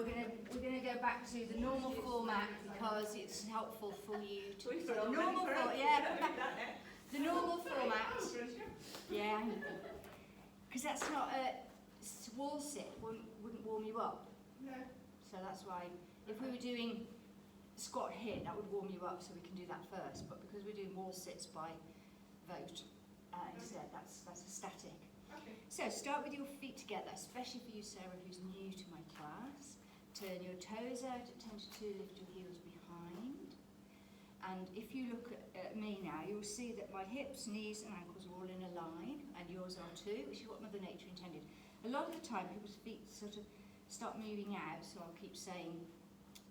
No, we're gonna go back to the normal format because it's helpful for you to normal format. Yeah, the normal format. Yeah, because that's not a wall sit. Wouldn't warm you up. No. So that's why if we were doing squat hit, that would warm you up. So we can do that first. But because we're doing wall sits by vote instead, that's a static. Okay. So start with your feet together, especially for you, Sarah, who's new to my class. Turn your toes out at 10 to 2, lift your heels behind. And if you look at me now, you'll see that my hips, knees and ankles are all in a line, and yours are too, which is what Mother Nature intended. A lot of the time, people's feet sort of start moving out, so I'll keep saying,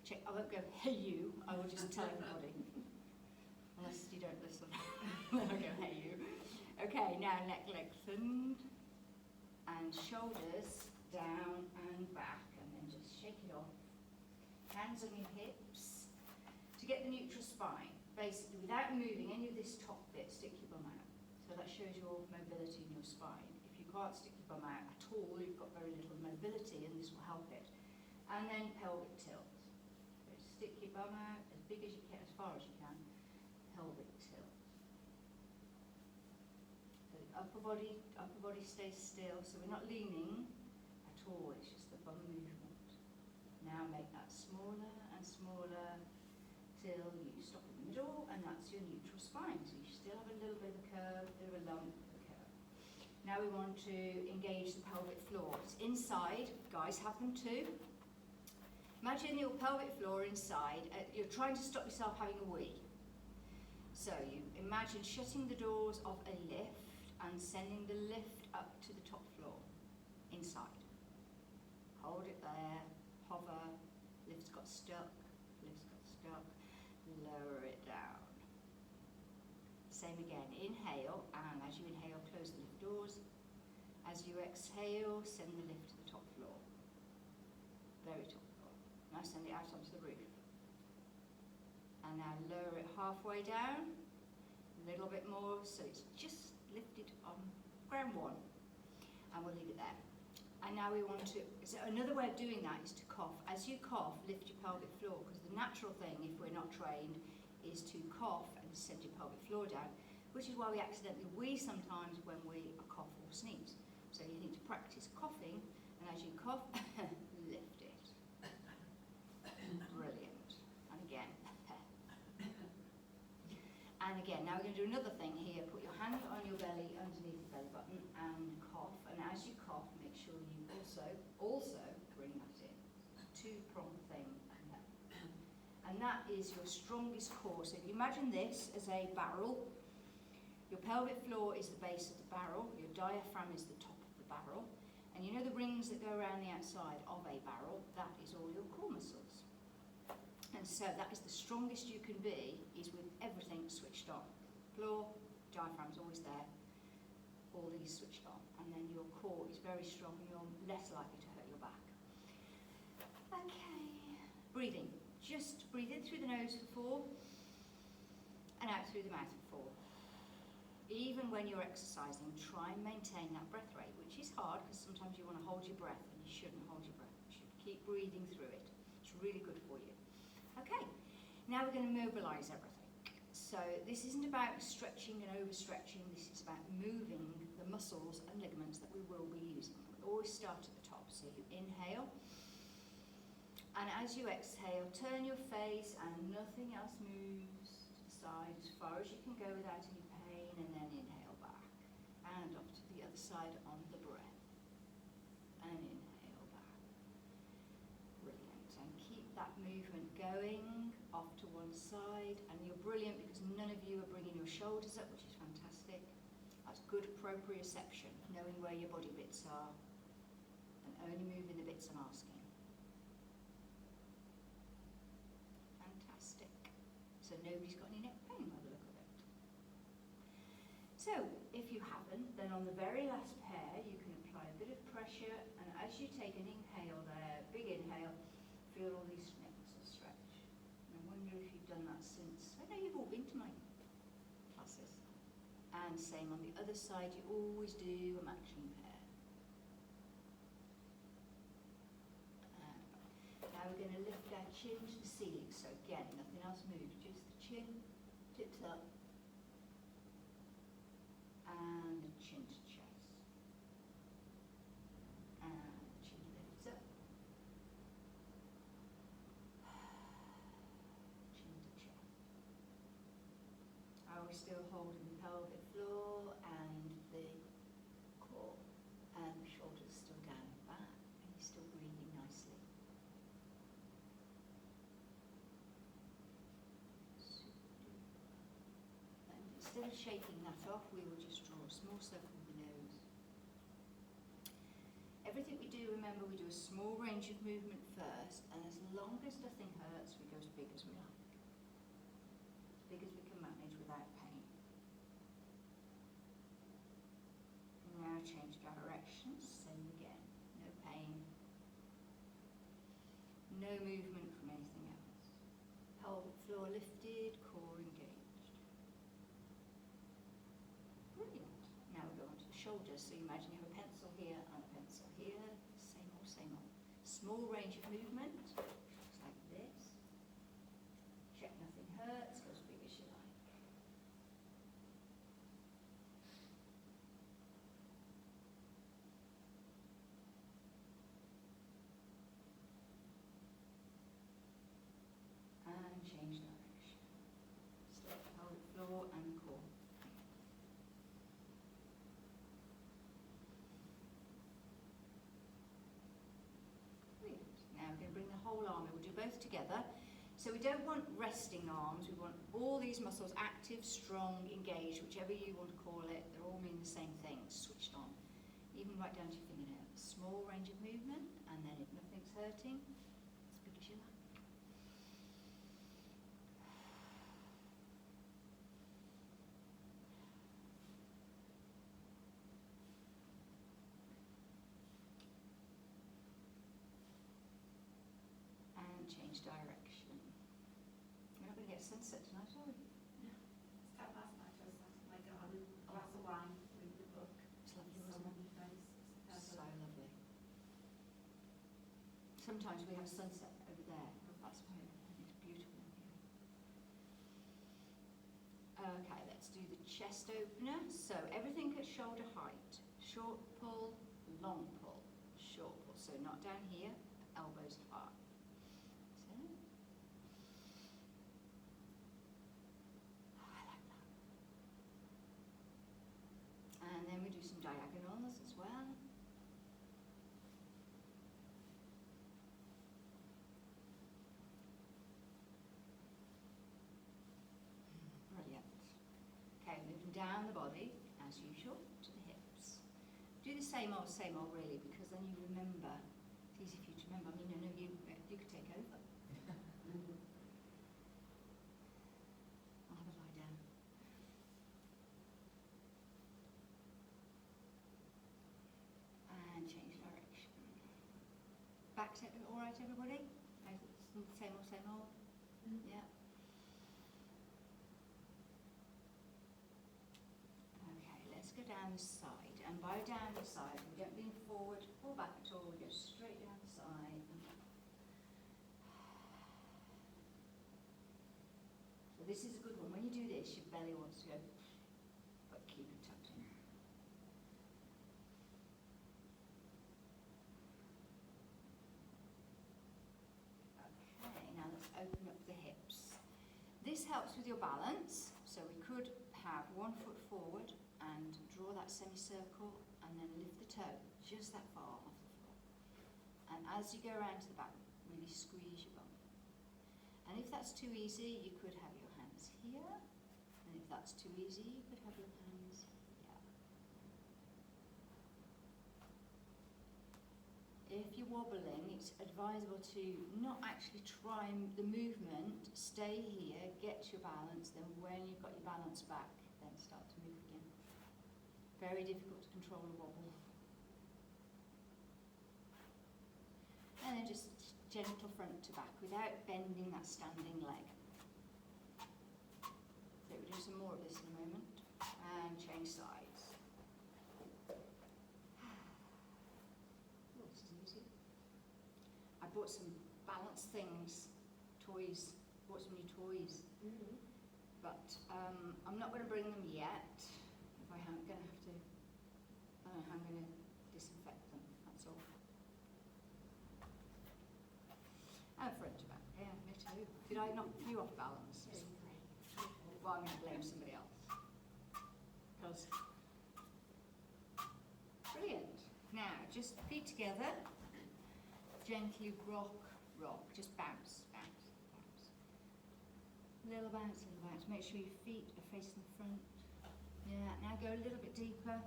check, I won't go, hey you, I will just tell everybody. Unless you don't listen. Then I'll go, hey you. Okay, now neck lengthened, and shoulders down and back, and then just shake it off. Hands on your hips to get the neutral spine. Basically, without moving any of this top bit, stick your bum out. So that shows your mobility in your spine. If you can't stick your bum out at all, you've got very little mobility, and this will help it. And then pelvic tilt. So stick your bum out as big as you can, as far as you can. Pelvic tilt. Upper body stays still, so we're not leaning at all, it's just the bum movement. Now make that smaller and smaller till you stop in the middle, and that's your neutral spine. So you still have a little bit of a curve, a bit of a lump, a curve. Now we want to engage the pelvic floor. It's inside, guys have them too. Imagine your pelvic floor inside, you're trying to stop yourself having a wee. So you imagine shutting the doors of a lift and sending the lift up to the top floor, inside. Hold it there, hover, lift's got stuck, lower it down. Same again, inhale, and as you inhale, close the lift doors. As you exhale, send the lift to the top floor, very top floor. Now send it out onto the roof. And now lower it halfway down, a little bit more, so it's just lifted on ground one, and we'll leave it there. And now we want to, so another way of doing that is to cough. As you cough, lift your pelvic floor, because the natural thing, if we're not trained, is to cough and send your pelvic floor down, which is why we accidentally wee sometimes when we cough or sneeze. So you need to practice coughing, and as you cough, lift it. Brilliant. And again. And again, now we're going to do another thing here. Put your hand on your belly underneath the belly button and cough. And as you cough, make sure you also bring that in. Two-prong thing. And that is your strongest core. So if you imagine this as a barrel, your pelvic floor is the base of the barrel, your diaphragm is the top of the barrel, and you know the rings that go around the outside of a barrel, that is all your core muscles. And so that is the strongest you can be, is with everything switched on. Floor, diaphragm's always there, all these switched on. And then your core is very strong and you're less likely to hurt your back. Okay, breathing. Just breathe in through the nose for 4 and out through the mouth for 4. Even when you're exercising, try and maintain that breath rate, which is hard because sometimes you want to hold your breath and you shouldn't hold your breath. You should keep breathing through it. It's really good for you. Okay, now we're going to mobilise everything. So this isn't about stretching and overstretching, this is about moving the muscles and ligaments that we will be using. We always start at the top, so you inhale, and as you exhale, turn your face and nothing else moves to the side as far as you can go without any pain, and then inhale back, and off to the other side on the breath, and inhale back. Brilliant, and keep that movement going off to one side, and you're brilliant because none of you are bringing your shoulders up, which is fantastic. That's good proprioception, knowing where your body bits are and only moving the bits I'm asking. Fantastic. So nobody's got any neck pain by the look of it. So if you haven't, then on the very last pair you can apply a bit of pressure, and as you take an inhale there, big inhale, feel all these neck muscles stretch. And I wonder if you've done that since, I know you've all been to my classes. And same on the other side, you always do a matching pair. we're going to lift our chin to the ceiling. So again, nothing else moves, just the chin tips up and the chin to chest. And the chin lifts up. Chin to chest. Are we still holding the pelvic floor and the core and the shoulders still down and back? And you're still breathing nicely. And instead of shaking that off, we will just draw a small circle with the nose. Everything we do, remember, we do a small range of movement first, and as long as nothing hurts, we go as big as we like. As big as we can manage without pain. Now change direction, same again. No pain. No movement from anything else. Pelvic floor lifted, core engaged. Brilliant. Now we go on to the shoulders. So you imagine you have a pencil here and a pencil here. Same old, same old. Small range of movement, just like this. Check nothing hurts, go as big as you like. And change direction. Step, pelvic floor and core. Brilliant. Now we're going to bring the whole arm in. We'll do both together. So we don't want resting arms. We want all these muscles active, strong, engaged, whichever you want to call it. They all mean the same thing, switched on. Even right down to your fingernails. Small range of movement, and then if nothing's hurting, as big as you like. And change direction. We're not going to get sunset tonight, are we? Last night I was like a glass of wine with the book. It's lovely, wasn't it? So So lovely. Sometimes we have sunset over there. That's why it's beautiful in here. Okay, let's do the chest opener. So everything at shoulder height. Short pull, long pull, short pull. So not down here, elbows high. So, I like that. And then we do some diagonals as well. Brilliant. Okay, moving down the body, as usual, to the hips. Do the same old really, because then you remember. It's easy for you to remember. I mean, I know you could take over. I'll have a lie down. And change direction. Back to all right, everybody? Same old? Yeah. Okay, let's go down the side. And by down the side, we don't lean forward or back at all. We go straight down the side. So this is a good one. When you do this, your belly wants to go, but keep it tucked in. Okay, now let's open up the hips. This helps with your balance. So we could have one foot forward and draw that semicircle and then lift the toe just that far off the floor. And as you go around to the back, really squeeze your bum. And if that's too easy, you could have your hands here. And if that's too easy, you could have your hands here. If you're wobbling, it's advisable to not actually try the movement, stay here, get your balance, then when you've got your balance back, then start to move again. Very difficult to control a wobble. And then just gentle front to back without bending that standing leg. So we'll do some more of this in a moment. And change sides. Oh, this is easy. I bought some balance things, toys, bought some new toys. But I'm not going to bring them yet. If I am going to have to, I don't know how I'm going to disinfect them, that's all. And French back, yeah, me too. Did I knock you off balance? Well, I'm going to blame somebody else. Because, brilliant. Now, just feet together, gently rock, rock, just bounce, bounce, bounce. Little bounce, little bounce. Make sure your feet are facing the front. Yeah, now go a little bit deeper.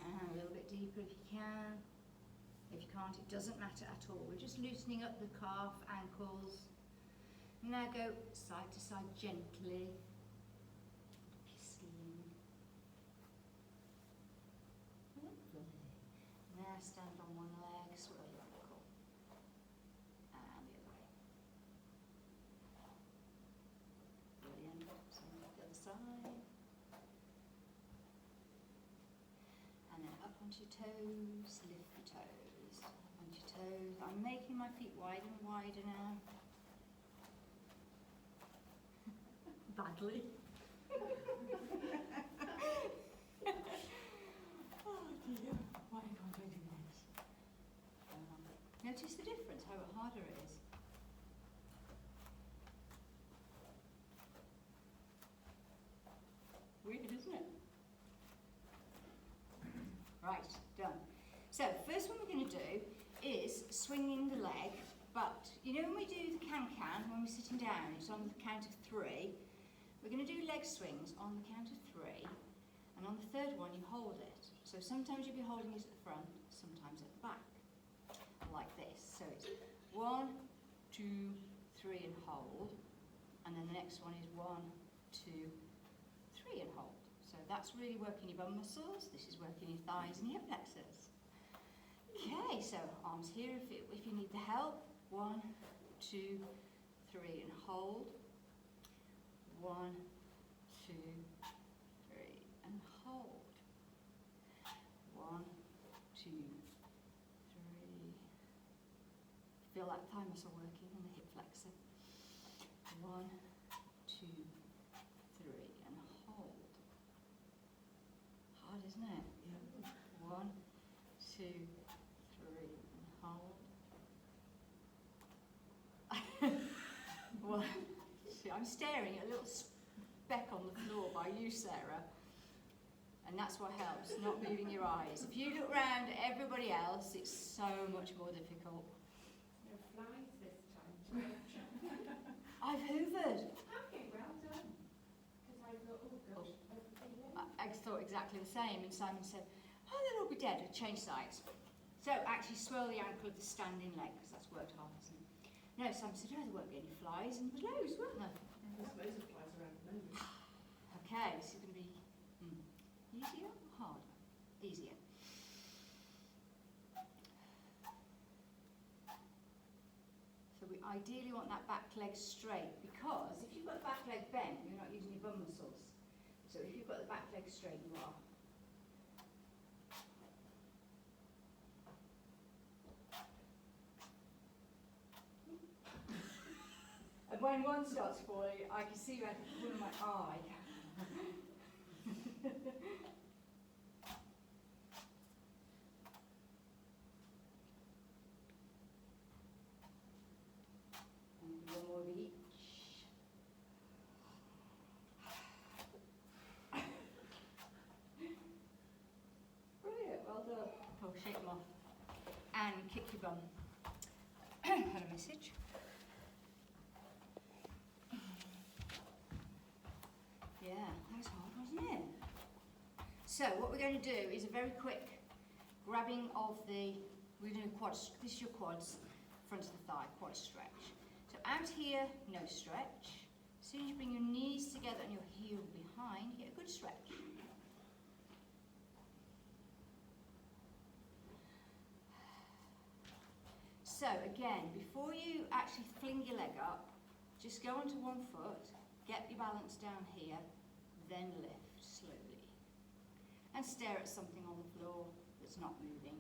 And a little bit deeper if you can. If you can't, it doesn't matter at all. We're just loosening up the calf, ankles. Now go side to side gently. Kissing. Lovely. Now stand on one leg, swirl your ankle. And the other way. Brilliant. So the other side. And then up onto your toes, lift the toes. Up onto your toes. I'm making my feet wider and wider now. Badly. Oh dear, why can't I do this? Notice the difference, how harder it is. Weird, isn't it? Right, done. So, first one we're going to do is swinging the leg, but you know when we do the can-can, when we're sitting down, it's on the count of 3. We're going to do leg swings on the count of 3, and on the third one you hold it. So sometimes you'll be holding it at the front, sometimes at the back, like this. So it's 1, 2, 3 and hold, and then the next one is 1, 2, 3 and hold. So that's really working your bum muscles, this is working your thighs and your hip flexors. Okay, so arms here if you need the help. 1, 2, 3 and hold. 1, 2, 3 and hold. 1, 2, 3. Feel that thigh muscle working and the hip flexor. 1, 2, 3 and hold. Hard, isn't it? Yeah. 1, 2, 3 and hold. 1, 2. I'm staring at a little speck on the floor by you, Sarah. And that's what helps, not moving your eyes. If you look round at everybody else, it's so much more difficult. No flies this time. I've hoovered. Okay, well done. Because I thought, oh gosh. I thought exactly the same, and Simon said, oh, they'll all be dead. I changed sides. So actually swirl the ankle of the standing leg, because that's worked hard, isn't it? No, Simon said, oh, there won't be any flies, and there was loads, weren't there? There's loads of flies around the moment. Okay, this is going to be easier or harder? Easier. So we ideally want that back leg straight, because if you've got the back leg bent, you're not using your bum muscles. So if you've got the back leg straight, you are. And when one starts falling, I can see you out the corner of my eye. And one more of each. Brilliant, well done. Oh, shake them off. And kick your bum. Had a message. Yeah, that was hard, wasn't it? So what we're going to do is a very quick grabbing of the, we're doing a quad, this is your quads, front of the thigh, quad stretch. So out here, no stretch. As soon as you bring your knees together and your heel behind, you get a good stretch. So again, before you actually fling your leg up, just go onto one foot, get your balance down here, then lift slowly. And stare at something on the floor that's not moving.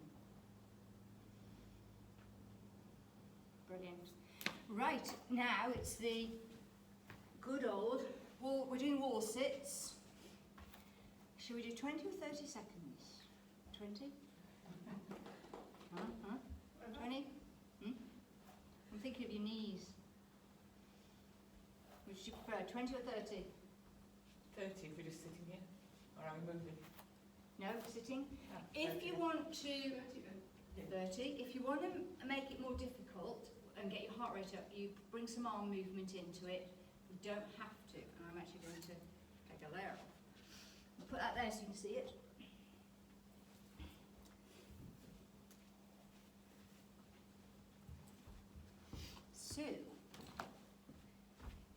Brilliant. Right, now it's the good old wall, we're doing wall sits. Shall we do 20 or 30 seconds? 20? Huh? 20? I'm thinking of your knees. Which do you prefer, 20 or 30? 30 if we're just sitting here, or are we moving? No, sitting. Ah, If 30 you then. want to, 30 then. 30, if you want to make it more difficult and get your heart rate up, you bring some arm movement into it. You don't have to, and I'm actually going to take a layer off. I'll put that there so you can see it. So,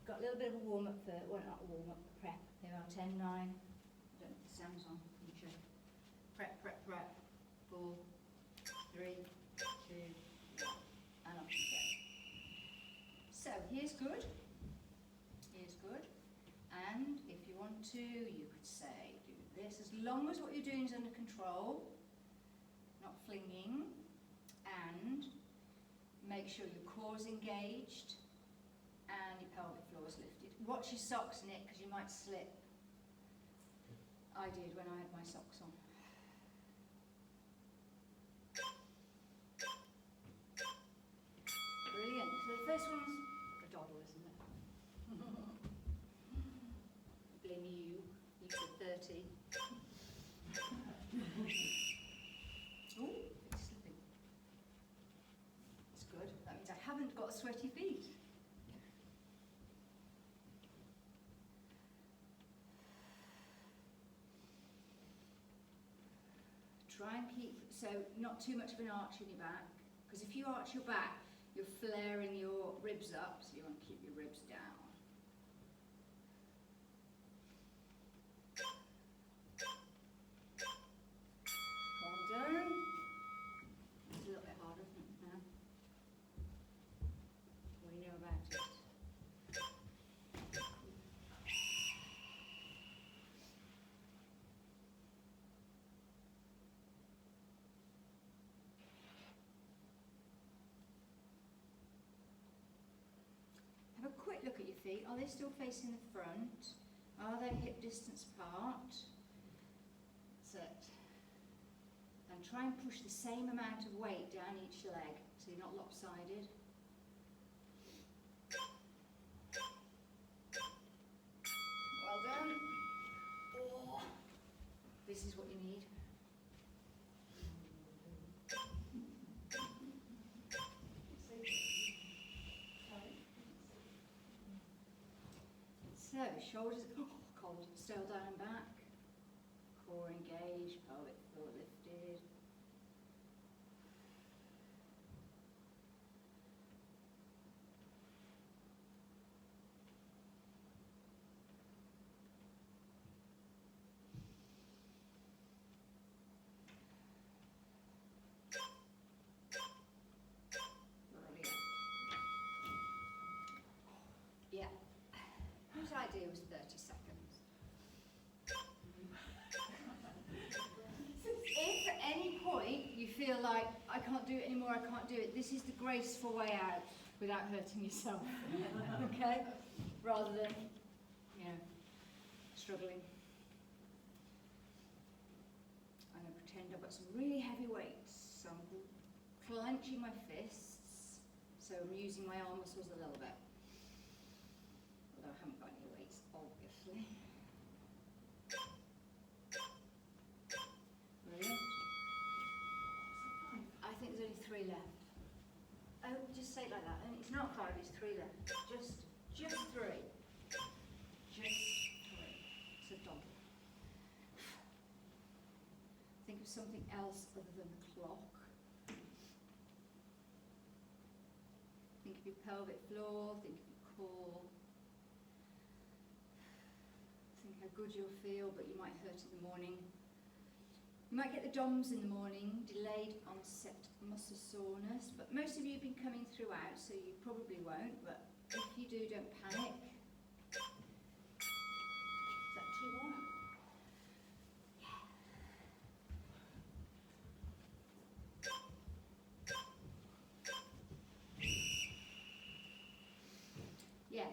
got a little bit of a warm-up for, well not a warm-up, a prep. There are 10, 9, I don't know if the sound's on, you should. Prep, 4, 3, 2, and off you go. So here's good, and if you want to, you could say, do this, as long as what you're doing is under control, not flinging, and make sure your core's engaged, and your pelvic floor is lifted. Watch your socks, Nick, because you might slip. I did when I had my socks on. Brilliant. So the first one's a doddle, isn't it? Blame you. You said 30. Oh, it's slipping. It's good. That means I haven't got sweaty feet. Try and keep, so not too much of an arch in your back, because if you arch your back, you're flaring your ribs up, so you want to keep your ribs down. Well done. It's a little bit harder, isn't it, now? What do you know about it? Have a quick look at your feet. Are they still facing the front? Are they hip distance apart? That's it. And try and push the same amount of weight down each leg so you're not lopsided. Well done. Oh, this is what you need. So, shoulders, cold, still down and back, core engaged, pelvic floor lifted. Brilliant. Yeah. Whose idea was 30 seconds? If at any point you feel like, I can't do it anymore, I can't do it, this is the graceful way out without hurting yourself, okay? Rather than, struggling. I'm going to pretend I've got some really heavy weights, so I'm clenching my fists, so I'm using my arm muscles a little bit. Although I haven't got any weights, obviously. Brilliant. I think there's only 3 left. Oh, just say it like that. It's not 5, it's 3 left. Just 3. Just 3. It's a doddle. Think of something else other than the clock. Think of your pelvic floor, think of your core. Think how good you'll feel, but you might hurt in the morning. You might get the DOMS in the morning, delayed onset muscle soreness, but most of you have been coming throughout, so you probably won't, but if you do, don't panic. Is that 2 more?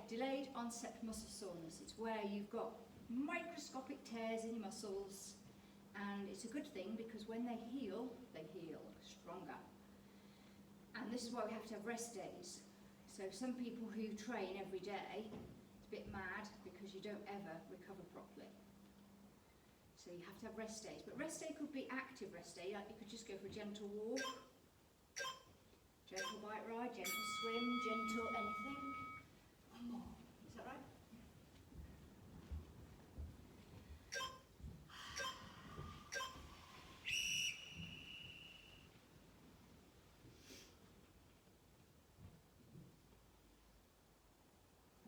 delayed onset muscle soreness. It's where you've got microscopic tears in your muscles, and it's a good thing because when they heal stronger. And this is why we have to have rest days. So some people who train every day, it's a bit mad because you don't ever recover properly. So you have to have rest days. But rest day could be active rest day, like you could just go for a gentle walk, gentle bike ride, gentle swim, gentle anything. One more. Is that right?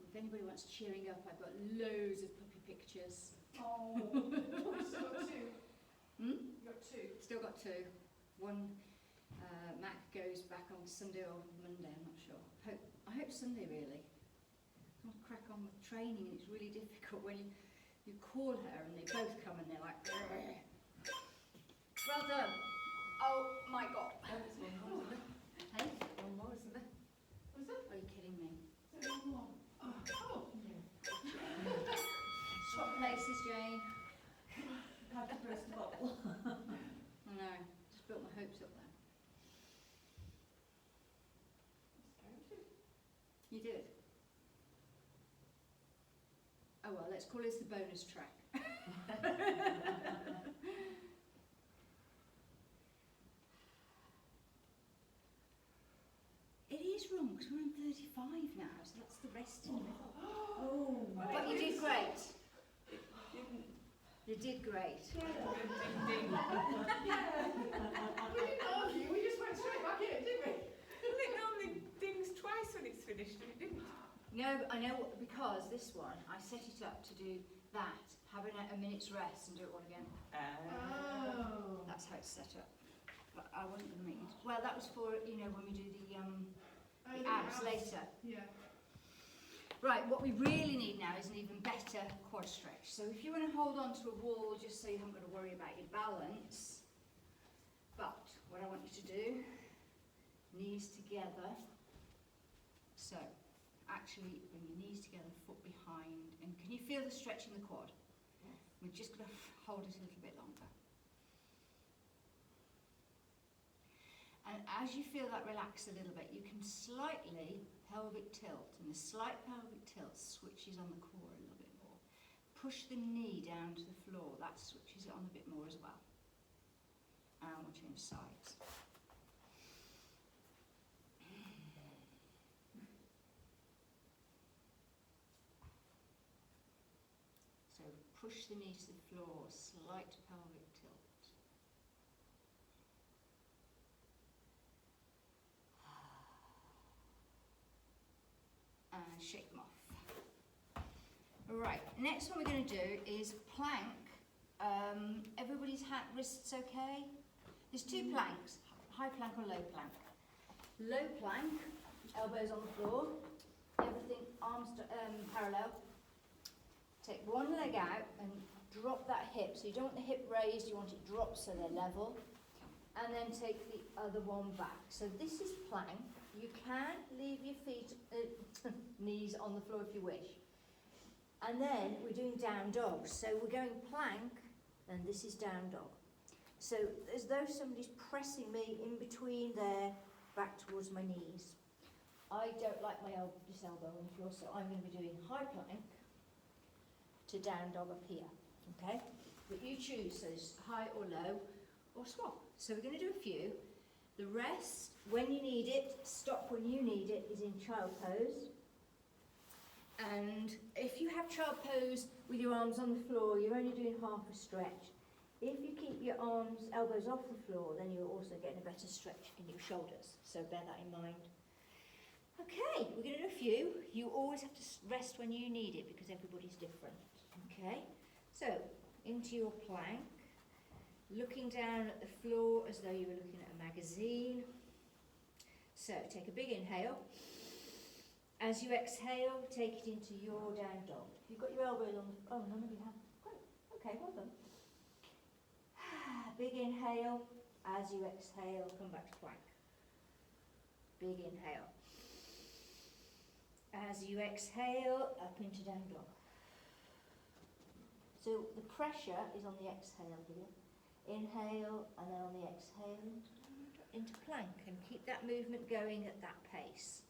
If anybody wants cheering up, I've got loads of puppy pictures. Oh, we've still got two. Hmm? You've got two. Still got two. One, Mac goes back on Sunday or Monday, I'm not sure. I hope Sunday, really. I want to crack on with training, and it's really difficult when you call her and they both come and they're like, "Grr." Well done. Oh my God. Oh, there's one more, isn't there? Hey? One more, isn't there? Was it? Are you kidding me? Is there one more? Oh, yeah. Swap places, Jane. Had to burst the bubble. I know. Just built my hopes up there. You did? Oh well, let's call this the bonus track. It is wrong because we're on 35 now, so that's the rest in it. Oh, But you did great. Didn't. You did great. Ding, ding. we didn't argue, we just went straight back in, didn't we? Well, it normally dings twice when it's finished, and it didn't. No, I know, because this one, I set it up to do that, have a minute's rest and do it all again. Oh. That's how it's set up. But I wasn't going to make it. Well, that was for, you know, when we do the abs later. Yeah. Right, what we really need now is an even better quad stretch. So if you want to hold on to a wall just so you haven't got to worry about your balance, but what I want you to do, knees together. So actually bring your knees together, foot behind, and can you feel the stretch in the quad? Yes. We're just going to hold it a little bit longer. And as you feel that relax a little bit, you can slightly pelvic tilt, and the slight pelvic tilt switches on the core a little bit more. Push the knee down to the floor, that switches it on a bit more as well. And we'll change sides. So push the knee to the floor, slight pelvic tilt. And shake them off. Right, next one we're going to do is plank. Everybody's wrists okay? There's two planks, high plank or low plank. Low plank, elbows on the floor, everything arms parallel. Take one leg out and drop that hip. So you don't want the hip raised, you want it dropped so they're level. And then take the other one back. So this is plank. You can leave your feet, knees on the floor if you wish. And then we're doing down dog. So we're going plank, and this is down dog. So as though somebody's pressing me in between there, back towards my knees. I don't like this elbow on the floor, so I'm going to be doing high plank to down dog up here. Okay? But you choose, so it's high or low, or swap. So we're going to do a few. The rest, when you need it, stop when you need it, is in child pose. And if you have child pose with your arms on the floor, you're only doing half a stretch. If you keep your arms, elbows off the floor, then you're also getting a better stretch in your shoulders. So bear that in mind. Okay, we're going to do a few. You always have to rest when you need it because everybody's different. Okay, so into your plank. Looking down at the floor as though you were looking at a magazine. So take a big inhale. As you exhale, take it into your down dog. You've got your elbows on the... Oh, none of you have. Great. Okay, well done. Big inhale. As you exhale, come back to plank. Big inhale. As you exhale, up into down dog. So the pressure is on the exhale here. Inhale, and then on the exhale into plank, and keep that movement going at that pace.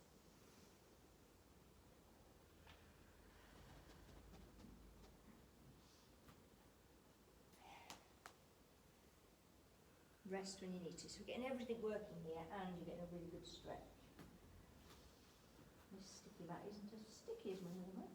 Rest when you need to. So we're getting everything working here, and you're getting a really good stretch. This sticky mat isn't as sticky as my other mat.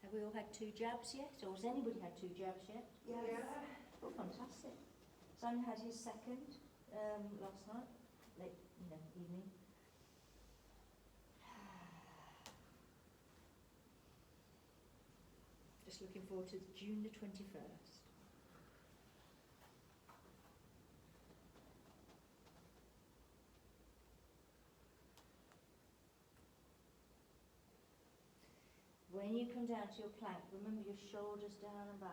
Have we all had 2 jabs yet? Or has anybody had 2 jabs yet? Yes. Oh, fantastic. Son had his second last night, late evening. Just looking forward to June the 21st. When you come down to your plank, remember your shoulders down and back.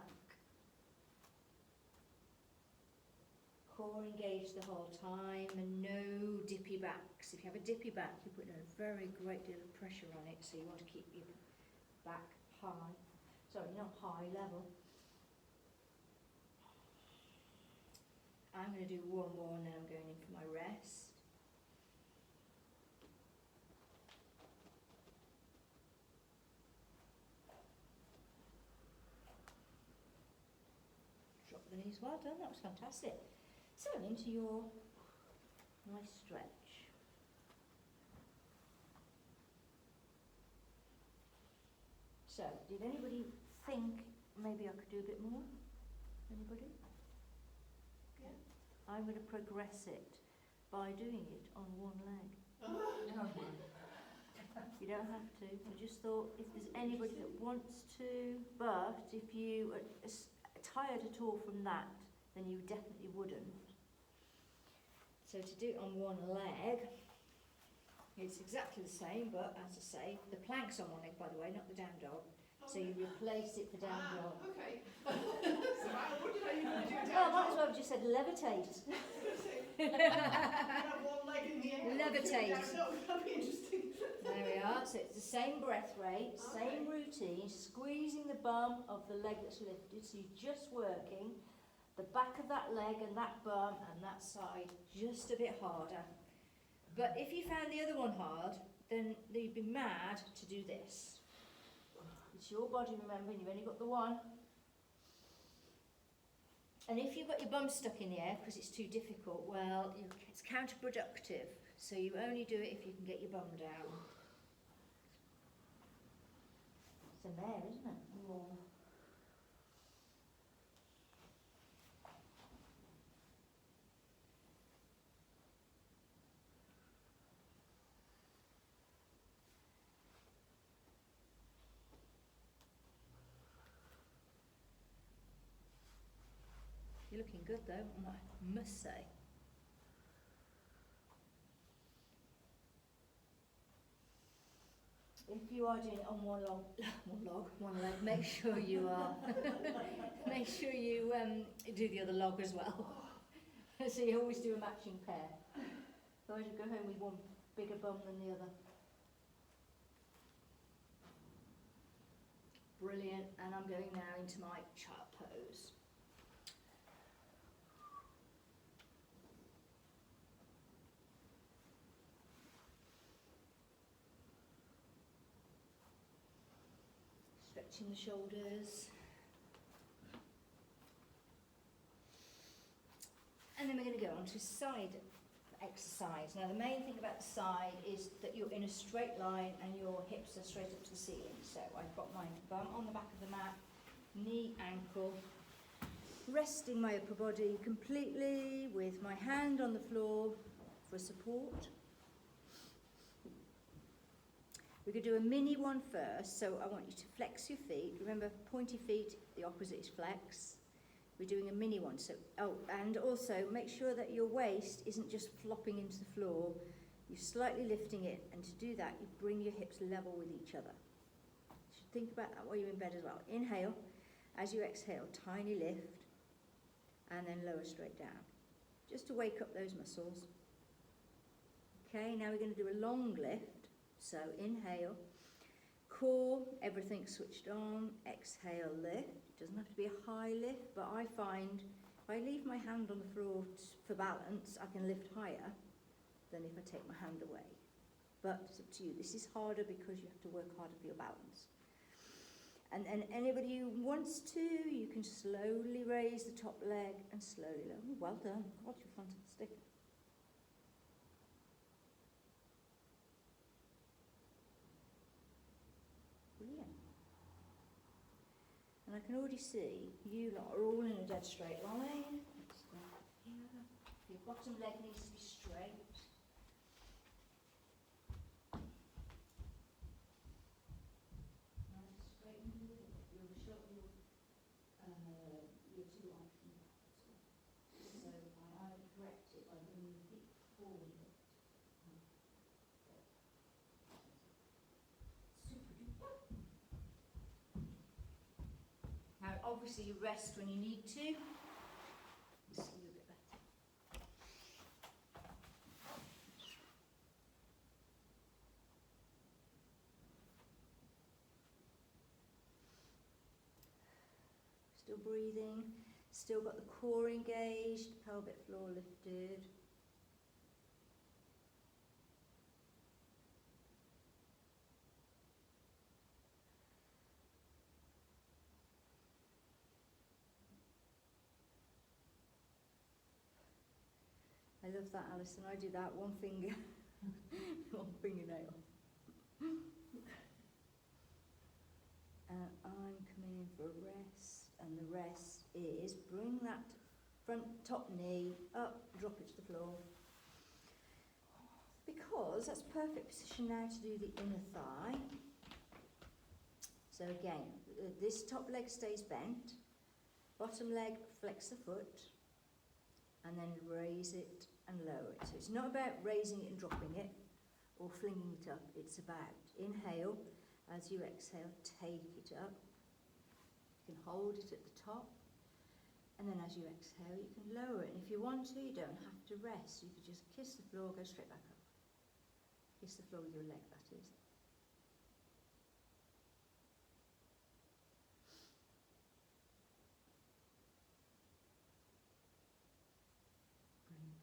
Core engaged the whole time, and no dippy backs. If you have a dippy back, you put a very great deal of pressure on it, so you want to keep your back high. Sorry, not high, level. I'm going to do one more, and then I'm going in for my rest. Drop the knees, well done, that was fantastic. So into your nice stretch. So, did anybody think maybe I could do a bit more? Anybody? Yeah. I'm going to progress it by doing it on one leg. You don't have to. I just thought if there's anybody that wants to, but if you are tired at all from that, then you definitely wouldn't. So to do it on one leg, it's exactly the same, but as I say, the plank's on one leg, by the way, not the down dog. So you replace it for down dog. Okay. So what did I even do Well, down might as well have just said levitate. You have one leg in the air. Levitate. That'd be interesting. There we are. So it's the same breath rate, same routine, squeezing the bum of the leg that's lifted. So you're just working the back of that leg and that bum and that side just a bit harder. But if you found the other one hard, then you'd be mad to do this. It's your body, remember, and you've only got the one. And if you've got your bum stuck in the air because it's too difficult, well, it's counterproductive. So you only do it if you can get your bum down. It's a mare, isn't it? More. You're looking good though, I must say. If you are doing it on one leg, make sure you are. Make sure you do the other log as well. So you always do a matching pair. Otherwise you go home with one bigger bum than the other. Brilliant, and I'm going now into my child pose. Stretching the shoulders. And then we're going to go on to side exercise. Now the main thing about the side is that you're in a straight line and your hips are straight up to the ceiling. So I've got my bum on the back of the mat, knee, ankle, resting my upper body completely with my hand on the floor for support. We're going to do a mini one first, so I want you to flex your feet. Remember, pointy feet, the opposite is flex. We're doing a mini one, so and also make sure that your waist isn't just flopping into the floor. You're slightly lifting it, and to do that, you bring your hips level with each other. think about that while you're in bed as well. Inhale, as you exhale, tiny lift, and then lower straight down, just to wake up those muscles. Okay, now we're going to do a long lift. So inhale, core, everything switched on, exhale, lift. It doesn't have to be a high lift, but I find if I leave my hand on the floor for balance, I can lift higher than if I take my hand away. But it's up to you. This is harder because you have to work harder for your balance. And anybody who wants to, you can slowly raise the top leg and slowly lower. Oh, well done. God, you're fantastic. Brilliant. And I can already see you lot are all in a dead straight line. Let's go here. Your bottom leg needs to be straight. Now straighten a little bit. You're too long from the back. So I would correct it by bringing the feet forward a bit. Super duper. Now, obviously, you rest when you need to. See you a bit better. Still breathing. Still got the core engaged, pelvic floor lifted. I love that, Alison. I do that one finger, one fingernail. And I'm coming in for a rest, and the rest is bring that front top knee up, drop it to the floor. Because that's perfect position now to do the inner thigh. So again, this top leg stays bent, bottom leg flex the foot, and then raise it and lower it. So it's not about raising it and dropping it or flinging it up. It's about inhale, as you exhale, take it up. You can hold it at the top, and then as you exhale, you can lower it. And if you want to, you don't have to rest. You could just kiss the floor, go straight back up. Kiss the floor with your leg, that is. Brilliant.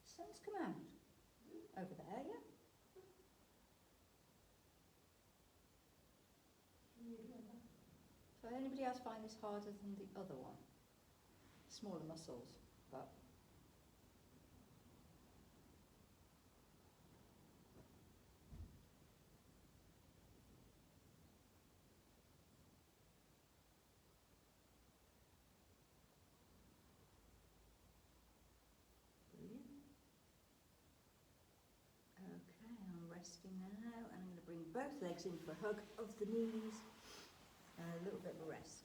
Sun's come out. Over there, yeah? So anybody else find this harder than the other one? Smaller muscles, but brilliant. Okay, I'm resting now, and I'm going to bring both legs in for a hug of the knees. And a little bit of a rest.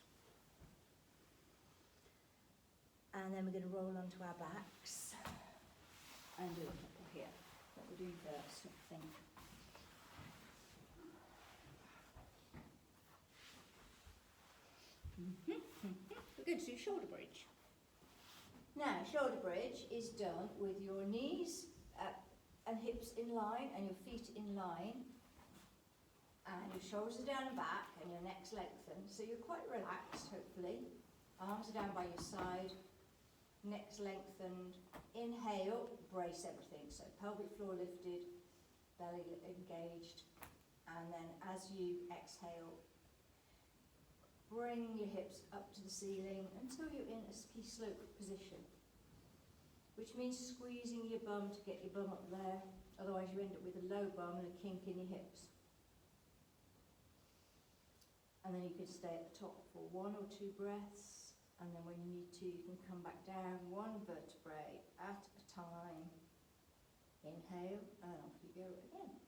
And then we're going to roll onto our backs and do a couple here. What we're doing first, I think. We're going to do shoulder bridge. Now, shoulder bridge is done with your knees and hips in line and your feet in line. And your shoulders are down and back and your neck's lengthened. So you're quite relaxed, hopefully. Arms are down by your side. Neck's lengthened. Inhale, brace everything. So pelvic floor lifted, belly engaged. And then as you exhale, bring your hips up to the ceiling until you're in a ski slope position. Which means squeezing your bum to get your bum up there. Otherwise you end up with a low bum and a kink in your hips. And then you can stay at the top for 1 or 2 breaths, and then when you need to, you can come back down 1 vertebrae at a time. Inhale, and off you go again.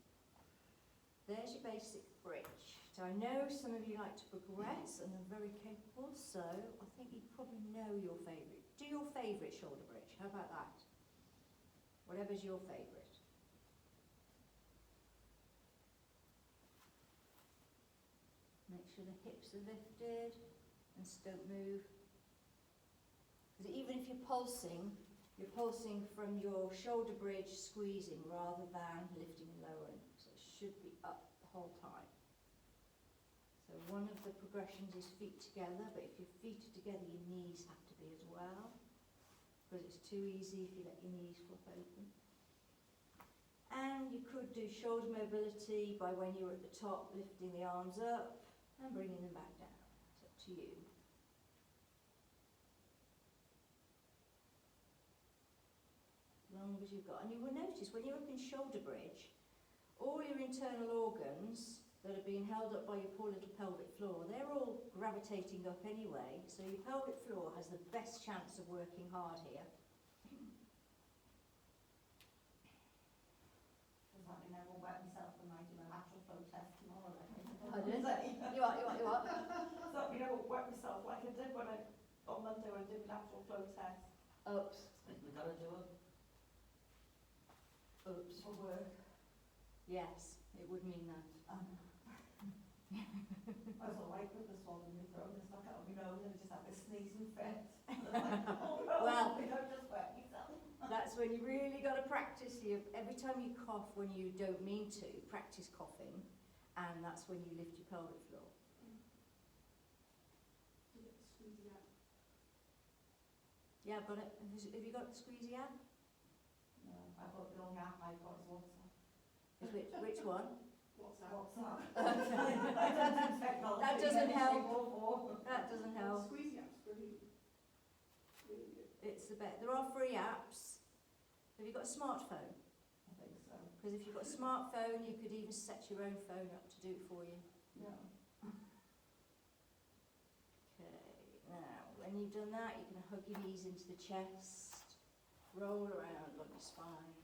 There's your basic bridge. So I know some of you like to progress and are very capable, so I think you probably know your favourite. Do your favourite shoulder bridge. How about that? Whatever's your favourite. Make sure the hips are lifted and don't move. Because even if you're pulsing from your shoulder bridge squeezing rather than lifting and lowering. So it should be up the whole time. So one of the progressions is feet together, but if your feet are together, your knees have to be as well. Because it's too easy if you let your knees flop open. And you could do shoulder mobility by when you're at the top, lifting the arms up and bringing them back down. It's up to you. As long as you've got, and you will notice when you're up in shoulder bridge, all your internal organs that are being held up by your poor little pelvic floor, they're all gravitating up anyway, so your pelvic floor has the best chance of working hard here. Does that mean I will wet myself when I do a lateral flow test tomorrow? Pardon? You what? Does that mean I will wet myself like I did when on Monday when I did my lateral flow test? Oops. We gotta do it. Oops. For work. Yes, it would mean that. I was alright with this one in my throat, just stuck out of my nose and I just had this sneezing fit. Like, oh no, Well, I don't just wet myself. That's when you really got to practice. Every time you cough when you don't mean to, practice coughing, and that's when you lift your pelvic floor. Yeah, I've got it. Have you got the squeezy app? No, I thought the only app I've got is WhatsApp. Is which one? WhatsApp. That doesn't help. That doesn't help. Squeezy app's brilliant. Really good. It's the best. There are free apps. Have you got a smartphone? I think so. Because if you've got a smartphone, you could even set your own phone up to do it for you. Yeah. Okay, now when you've done that, you're going to hug your knees into the chest, roll around on your spine.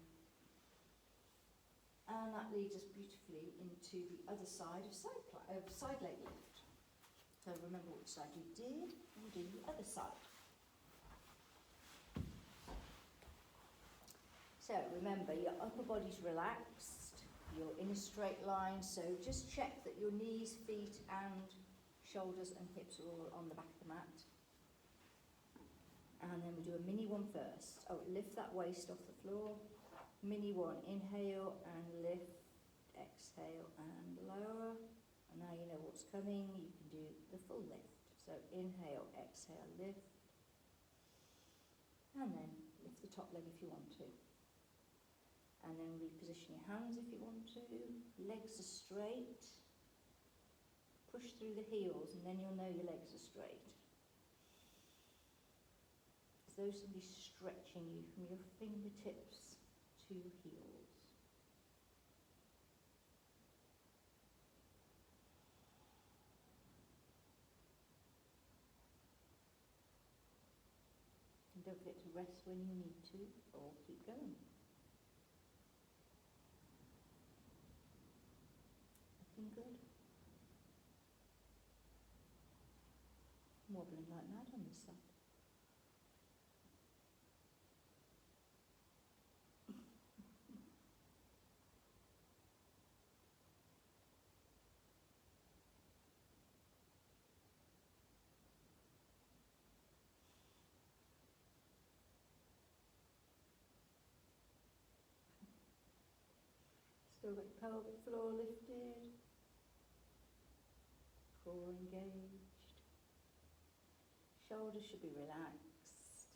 And that leads us beautifully into the other side of side leg lift. So remember which side you did, and do the other side. So remember, your upper body's relaxed, you're in a straight line, so just check that your knees, feet and shoulders and hips are all on the back of the mat. And then we do a mini one first. Oh, lift that waist off the floor. Mini one, inhale and lift, exhale and lower. And now you know what's coming, you can do the full lift. So inhale, exhale, lift. And then lift the top leg if you want to. And then reposition your hands if you want to. Legs are straight. Push through the heels and then you'll know your legs are straight. As though somebody's stretching you from your fingertips to heels. And don't forget to rest when you need to, or keep going. Looking good. I'm wobbling like mad on this side. Still got your pelvic floor lifted, core engaged, shoulders should be relaxed,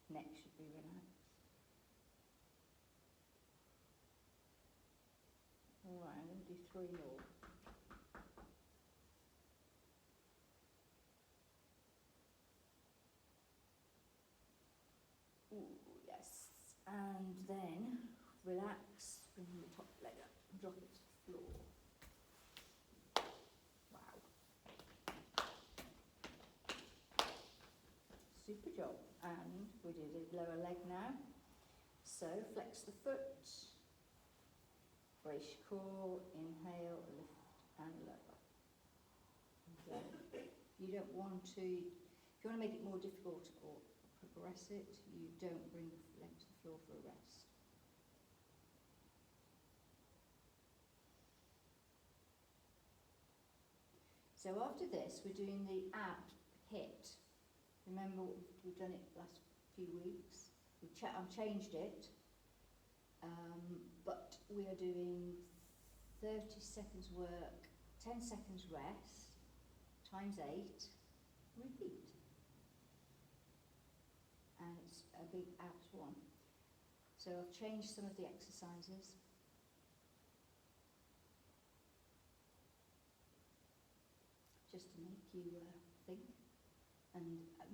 neck should be relaxed. Alright, I'm going to do 3 more. Ooh, yes. And then relax, bring the top leg up, drop it to the floor. Wow. Super job. And we do the lower leg now. So flex the foot, brace your core, inhale, lift and lower. Okay. You don't want to, if you want to make it more difficult or progress it, you don't bring the leg to the floor for a rest. So So after this, we're doing the ab hit. Remember, we've done it last few weeks. I've changed it, but we are doing 30 seconds work, 10 seconds rest, times 8, repeat. And it's a big abs one. So I've changed some of the exercises. Just to make you think. And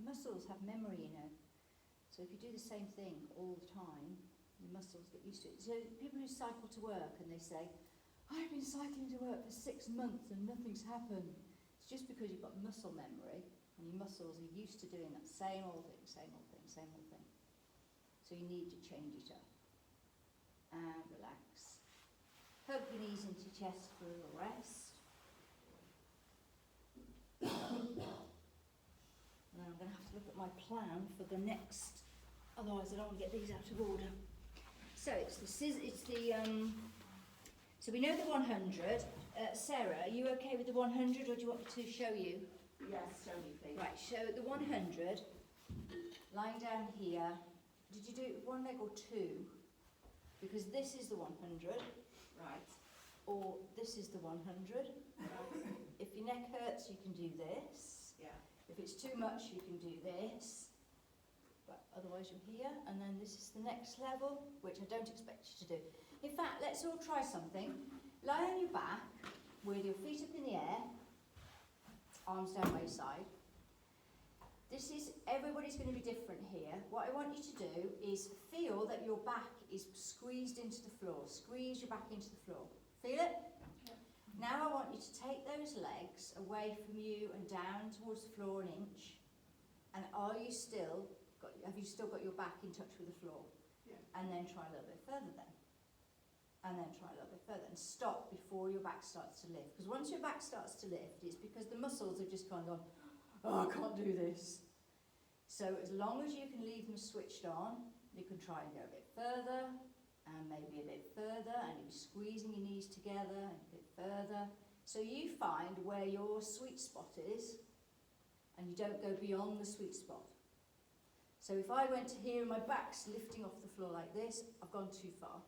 muscles have memory, you know. So if you do the same thing all the time, your muscles get used to it. So people who cycle to work and they say, I've been cycling to work for 6 months and nothing's happened. It's just because you've got muscle memory and your muscles are used to doing that same old thing, same old thing, same old thing. So you need to change it up. And relax. Hug your knees into your chest for a little rest. And then I'm going to have to look at my plan for the next, otherwise I don't want to get these out of order. So so we know the 100. Sarah, are you okay with the 100 or do you want me to show you? Yes, show me please. Right, show the 100, lying down here. Did you do it with one leg or two? Because this is the 100. Right. Or this is the 100. If your neck hurts, you can do this. Yeah. If it's too much, you can do this. But otherwise you're here. And then this is the next level, which I don't expect you to do. In fact, let's all try something. Lie on your back with your feet up in the air, arms down by your side. Everybody's going to be different here. What I want you to do is feel that your back is squeezed into the floor. Squeeze your back into the floor. Feel it? Yeah. Now I want you to take those legs away from you and down towards the floor an inch. And have you still got your back in touch with the floor? Yeah. And then try a little bit further then. And then try a little bit further and stop before your back starts to lift. Because once your back starts to lift, it's because the muscles have just kind of gone, oh, I can't do this. So as long as you can leave them switched on, you can try and go a bit further, and maybe a bit further, and you're squeezing your knees together, and a bit further. So you find where your sweet spot is, and you don't go beyond the sweet spot. So if I went to here and my back's lifting off the floor like this, I've gone too far.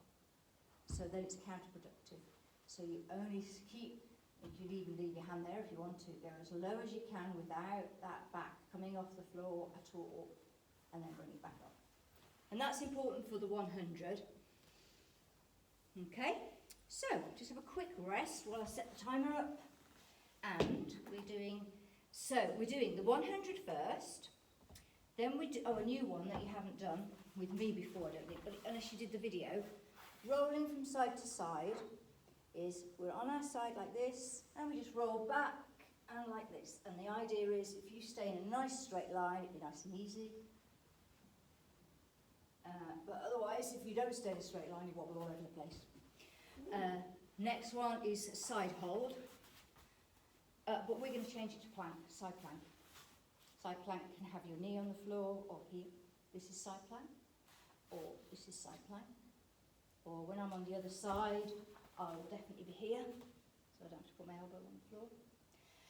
So then it's counterproductive. So you only keep, you can even leave your hand there if you want to, go as low as you can without that back coming off the floor at all, and then bring it back up. And that's important for the 100. Okay, so just have a quick rest while I set the timer up. And we're doing the 100 first, then we do, a new one that you haven't done with me before, I don't think, but unless you did the video. Rolling from side to side is we're on our side like this, and we just roll back and like this. And the idea is if you stay in a nice straight line, it'd be nice and easy. But otherwise, if you don't stay in a straight line, you wobble all over the place. Next one is side hold. But we're going to change it to plank, side plank. Side plank can have your knee on the floor, or here. This is side plank, or this is side plank. Or when I'm on the other side, I will definitely be here, so I don't have to put my elbow on the floor.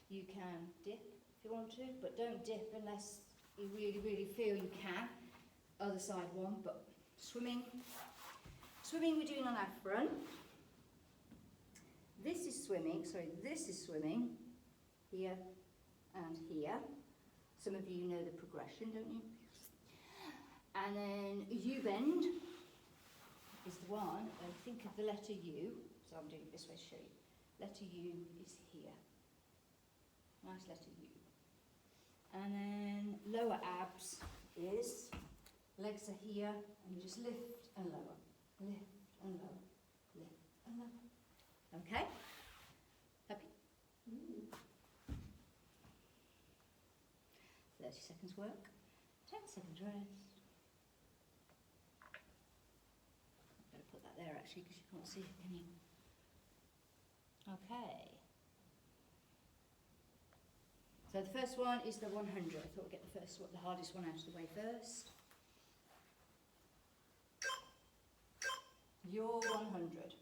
You can dip if you want to, but don't dip unless you really, really feel you can. Other side one, but swimming. Swimming we're doing on our front. This is swimming, here and here. Some of you know the progression, don't you? And then U-bend is the one, and think of the letter U, so I'm doing it this way to show you. Letter U is here. Nice letter U. And then lower abs is, legs are here, and you just lift and lower, lift and lower, lift and lower. Okay? Happy? 30 seconds work, 10 seconds rest. Better put that there actually because you can't see it, can you? Okay. So the first one is the 100. I thought we'd get the first one, the hardest one out of the way first. Your 100.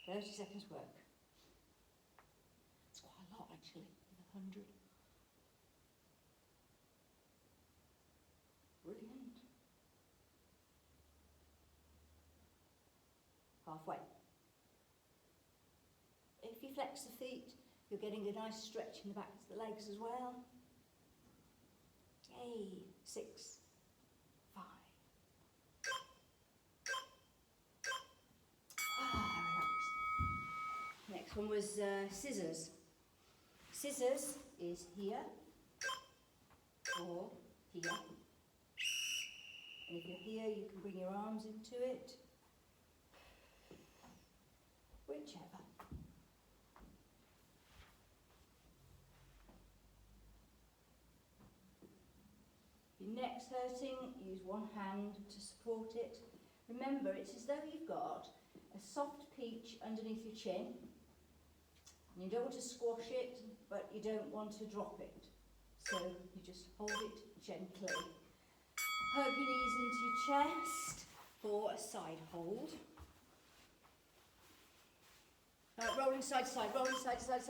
30 seconds work. It's quite a lot actually. 100. Brilliant. Halfway. If you flex the feet, you're getting a nice stretch in the back of the legs as well. Yay. 6, 5. Relax. Next one was scissors. Scissors is here or here. And if you're here, you can bring your arms into it. Whichever. If your neck's hurting, use one hand to support it. Remember, it's as though you've got a soft peach underneath your chin. And you don't want to squash it, but you don't want to drop it. So you just hold it gently. Hug your knees into your chest for a side hold. Rolling side to side, rolling side to side,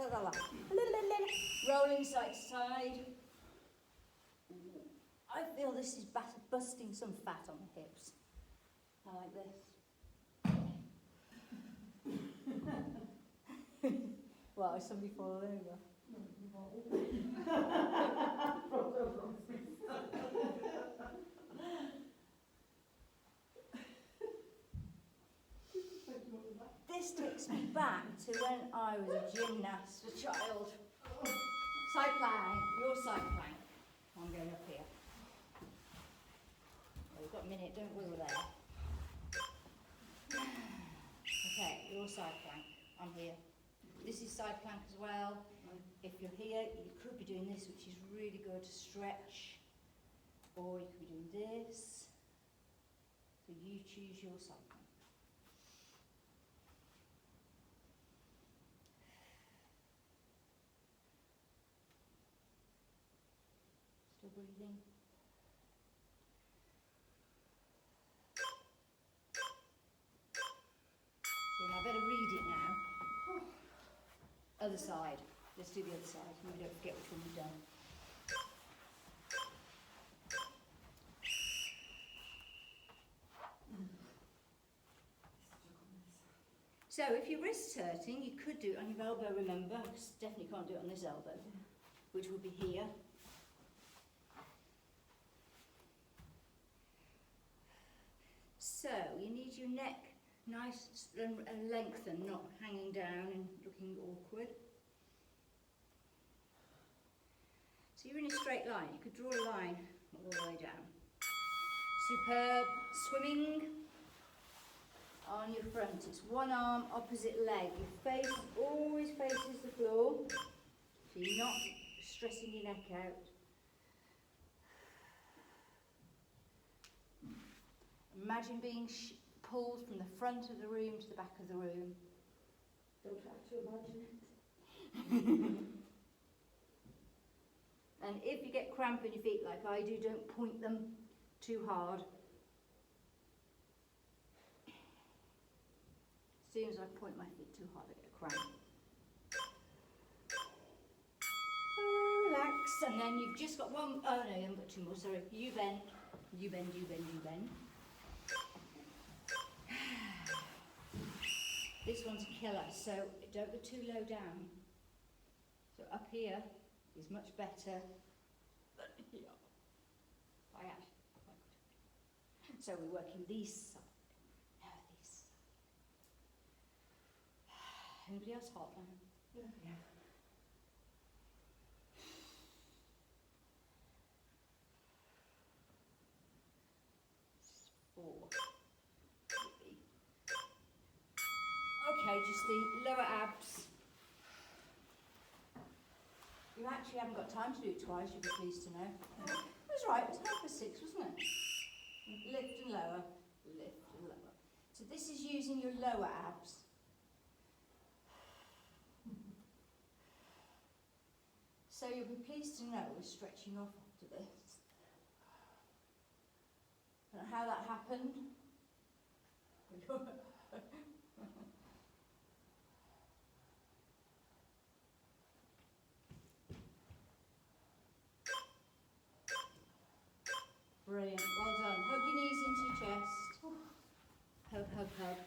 rolling side to side. I feel this is busting some fat on the hips. I like this. Well, is somebody fallen over? This takes me back to when I was a gymnast, a child. Side plank, your side plank. I'm going up here. Well, we've got a minute, don't wiggle there. Okay, your side plank. I'm here. This is side plank as well. If you're here, you could be doing this, which is really good, stretch. Or you could be doing this. So you choose your side plank. Still breathing. So I better read it now. Other side. Let's do the other side. And we don't forget which one we've done. So if your wrist's hurting, you could do it on your elbow, remember. Definitely can't do it on this elbow, which would be here. So you need your neck nice and lengthened, not hanging down and looking awkward. So you're in a straight line. You could draw a line all the way down. Superb. Swimming on your front. It's one arm, opposite leg. Your face always faces the floor, so you're not stressing your neck out. Imagine being pulled from the front of the room to the back of the room. Don't try to imagine it. And if you get cramp in your feet like I do, don't point them too hard. As soon as I point my feet too hard, I get a cramp. Relax, and then you've just got one, oh no, you haven't got two more, sorry. You bend, you bend, you bend, you bend. This one's killer, so don't go too low down. So up here is much better than here. I actually quite good. So we're working this side. Now this side. Anybody else hot now? Yeah. 4, 3. Okay, just the lower abs. You actually haven't got time to do it twice, you'll be pleased to know. It was right, it was 6:30, wasn't it? Lift and lower, lift and lower. So this is using your lower abs. So you'll be pleased to know we're stretching off after this. Don't know how that happened. Brilliant. Well done. Hug your knees into your chest. Hug, hug, hug.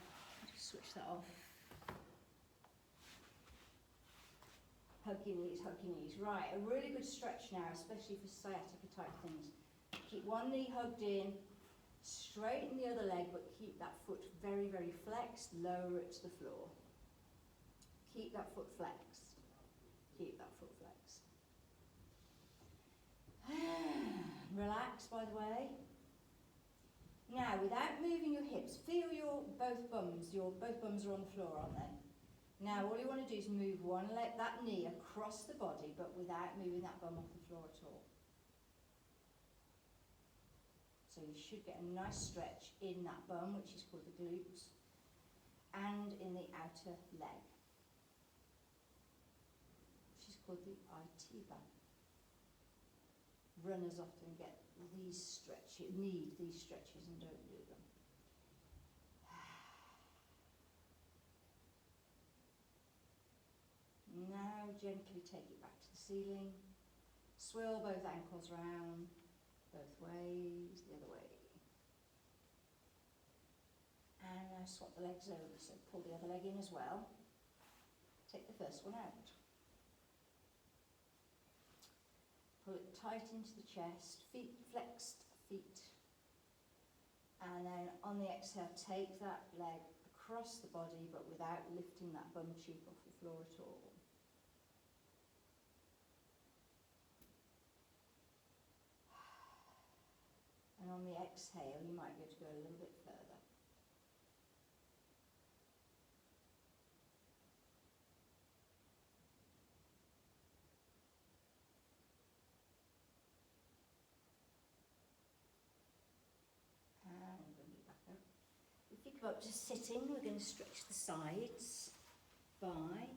Just switch that off. Hug your knees, hug your knees. Right, a really good stretch now, especially for sciatica type things. Keep one knee hugged in, straighten the other leg, but keep that foot very, very flexed, lower it to the floor. Keep that foot flexed. Keep that foot flexed. Relax, by the way. Now, without moving your hips, feel your both bums are on the floor, aren't they? Now, all you want to do is move one leg, that knee across the body, but without moving that bum off the floor at all. So you should get a nice stretch in that bum, which is called the glutes, and in the outer leg, which is called the IT band. Runners often get these stretches, need these stretches and don't do them. Now gently take it back to the ceiling. Swirl both ankles round, both ways, the other way. And now swap the legs over, so pull the other leg in as well. Take the first one out. Pull it tight into the chest, feet flexed, feet. And then on the exhale, take that leg across the body, but without lifting that bum cheek off the floor at all. And on the exhale, you might be able to go a little bit further. And bring it back up. If you come up to sitting, we're going to stretch the sides by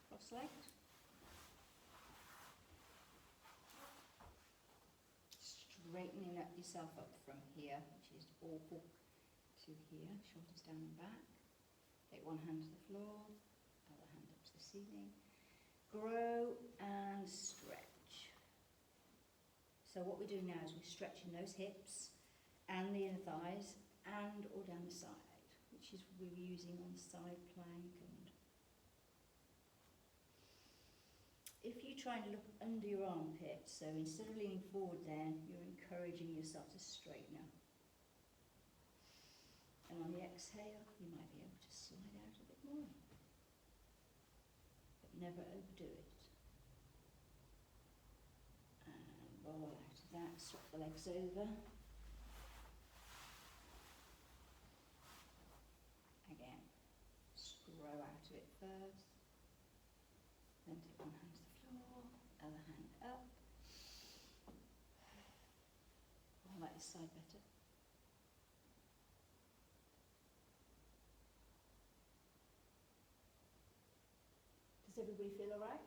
cross-legged. Straightening up yourself up from here, which is awful, to here, shoulders down and back. Take one hand to the floor, other hand up to the ceiling. Grow and stretch. So what we're doing now is we're stretching those hips and the inner thighs and all down the side, which is we're using on the side plank. And if you try and look under your armpit, so instead of leaning forward then, you're encouraging yourself to straighten up. And on the exhale, you might be able to slide out a bit more. But never overdo it. And roll out of that, swap the legs over. Again, grow out of it first. Then take one hand to the floor, other hand up. I like this side better. Does everybody feel all right?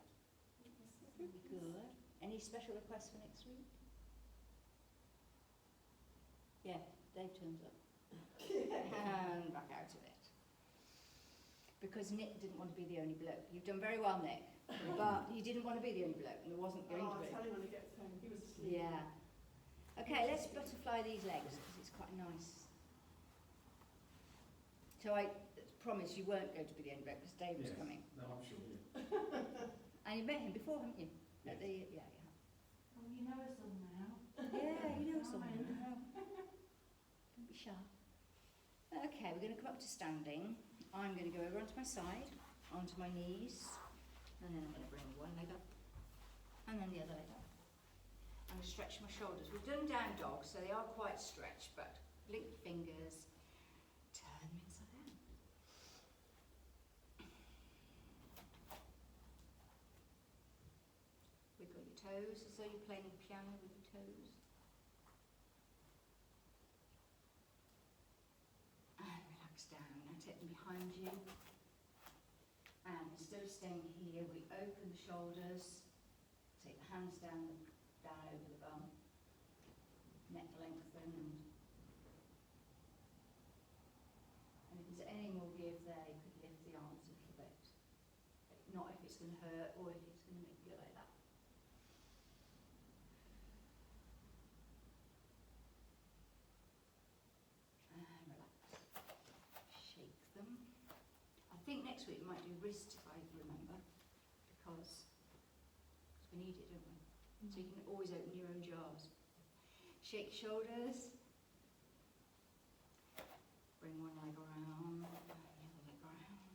Good. Any special requests for next week? Yeah, Dave turns up. And back out of it. Because Nick didn't want to be the only bloke. You've done very well, Nick. But he didn't want to be the only bloke, and there wasn't going to be. I'll tell him when he gets home. He was asleep. Yeah. Okay, let's butterfly these legs because it's quite nice. So I promised you weren't going to be the only bloke because Dave was coming. No, I'm sure, yeah. And you've met him before, haven't you? Yes. Yeah. Oh, you know us all now. Yeah, you know something. Don't be shy. Okay, we're going to come up to standing. I'm going to go over onto my side, onto my knees, and then I'm going to bring one leg up, and then the other leg up. I'm going to stretch my shoulders. We've done down dog, so they are quite stretched, but blink your fingers, turn them inside out. Wiggle your toes as though you're playing the piano with your toes. And relax down. Now take them behind you. And instead of staying here, we open the shoulders, take the hands down over the bum, neck lengthened. And if there's any more give there, you could lift the arms a little bit. Not if it's going to hurt or if it's going to make you go like that. next week we might do wrist, if I remember, because we need it, don't we? So you can always open your own jars. Shake your shoulders. Bring one leg around, the other leg around.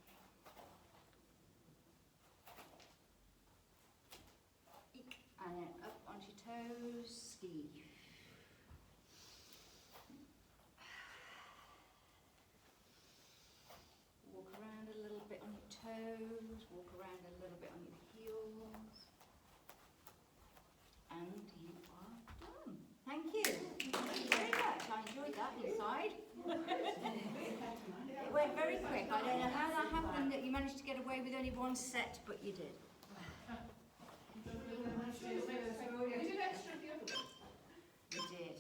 Eek. And then up onto your toes, ski. Walk around a little bit on your toes, walk around a little bit on your heels. And you are done. Thank you. Thank you very much. I enjoyed that inside. It went very quick. I don't know how that happened that you managed to get away with only one set, but you did. We did extra the other one, You did.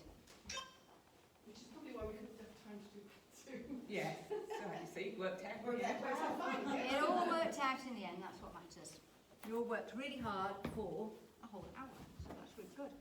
which is probably why we couldn't have time to do two. Yeah, so you see, worked out. Worked out fine, yeah. It all worked out in the end. That's what matters. You all worked really hard for a whole hour, so that's really good.